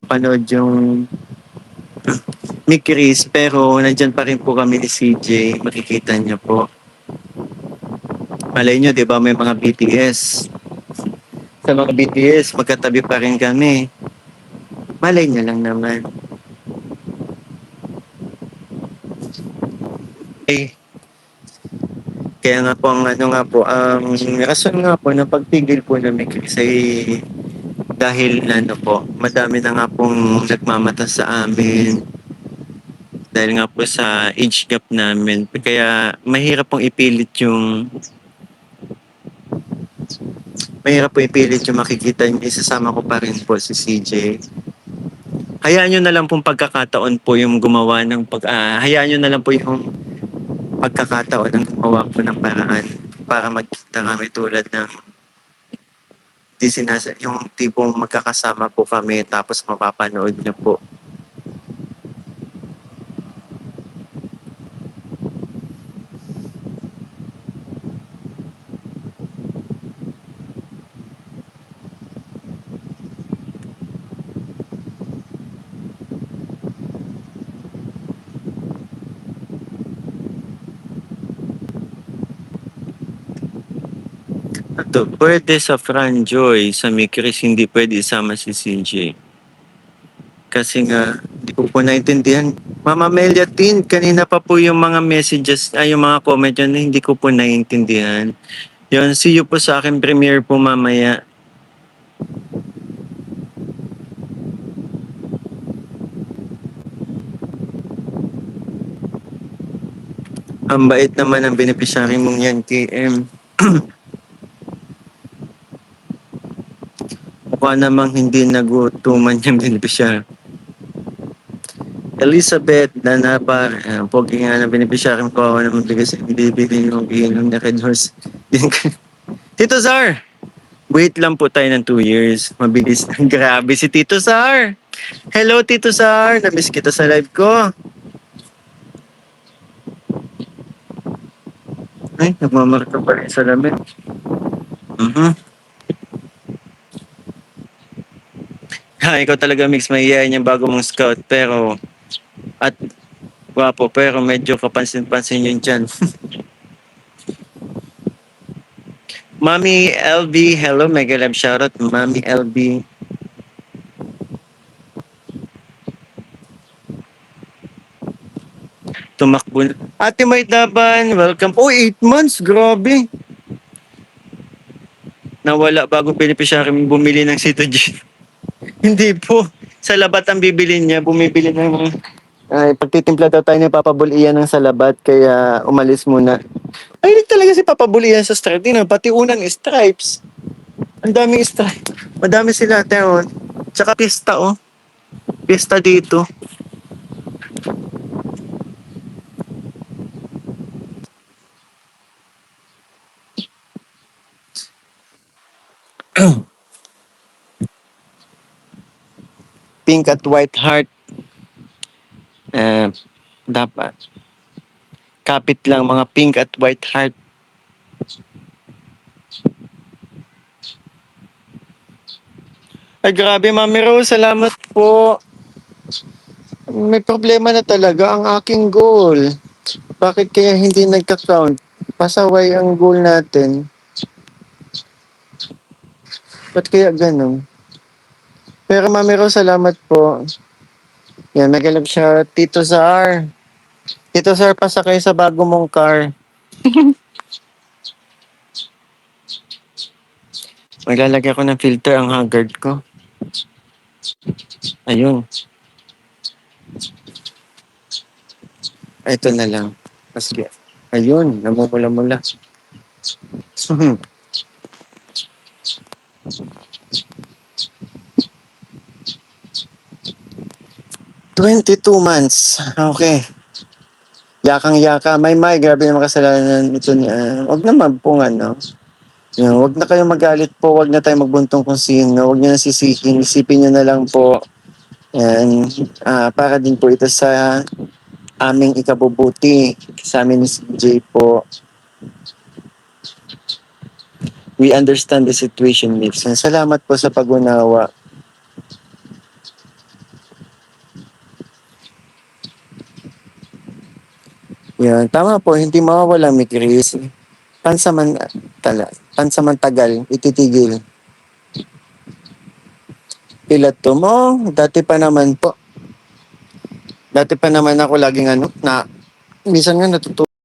panood yung Mick Chris, pero nandyan pa rin po kami ni CJ. Makikita niyo po. Malay nyo, di ba may mga BTS. Sa mga BTS, magkatabi pa rin kami. Malay nyo lang naman. Eh, kaya nga po, ang ano nga po, ang rason nga po na pagpigil po na Mick Chris ay dahil ano po, madami na nga pong nagmamata sa amin. Dahil nga po sa age gap namin. Kaya mahirap po ipilit yung makikita niyo. Isasama ko pa rin po si CJ. Hayaan nyo na lang pong pagkakataon po yung gumawa ng hayaan nyo na lang po yung pagkakataon ng gumawa po ng paraan para magkita kami tulad ng yung tipong magkakasama po kami tapos mapapanood nyo po. Ito, birthday sa Fran Joy sa Mikris, hindi pwede isama si CJ. Kasi nga, hindi ko po naintindihan. Mama Melia Tin, kanina pa po yung mga messages, yung mga comment yun, hindi ko po naintindihan. Yun, see you po sa akin premiere po mamaya. Ang bait naman ng beneficiary mong yan, KM. Mukha namang hindi nagutuman yung beneficiary. Elizabeth Nanapar, pogi nga ng beneficiary ko ako naman bigas hindi bibili yung iinom na Red Horse. Tito Zar! Wait lang po tayo ng 2 years. Mabilis. Grabe si Tito Zar! Hello Tito Zar! Namiss kita sa live ko. Ay, nagmamarka pa rin sa lamin. Ikaw talaga mix mahihayin yung bago mong scout pero at gwapo pero medyo kapansin-pansin yun dyan. Mami LB, hello, mega love shoutout, Mami LB. Tumakbo. Ate May Daban, welcome. Oh, 8 months, grabe. Nawala bago beneficiary bumili ng Citogen. Hindi po. Sa labat ang bibili niya, bumibili ng pagtitimpla daw tayo ni Papa Bulian ng salabat, kaya umalis muna. Ay, talaga si Papa Bulian sa stripe. Pati unang stripes. Ang daming stripes. Madami sila, Teon. Tsaka pista, oh. Pista dito. Pink at white heart. Dapat. Kapit lang mga pink at white heart. Ay, grabe, Mami Rose. Salamat po. May problema na talaga ang aking goal. Bakit kaya hindi nagka-count? Pasaway ang goal natin. Ba't kaya ganun? Pero Mami Rose, salamat po. Yan, nagalab siya. Tito Zar. Tito Zar, pasakay sa bago mong car. Maglalagay ko ng filter ang haggard ko. Ayun. Ito na lang. Sige. Ayun, namumula-mula. 22 months. Okay. Yakang-yaka. May grabe naman kasalanan ito niya. Huwag naman po ano. Huwag na kayong magalit po. Huwag na tayo magbuntong kung sino. Huwag nyo na sisihin. Isipin nyo na lang po. Yan. Para din po ito sa aming ikabubuti. Sa amin ni CJ po. We understand the situation, Mix. Salamat po sa pag-unawa. Yan, tama po, hindi mawawala mi Chris. Pansamantagal, ititigil. Pilato mo, dati pa naman po. Dati pa naman ako laging ano, na minsan nga natutuwa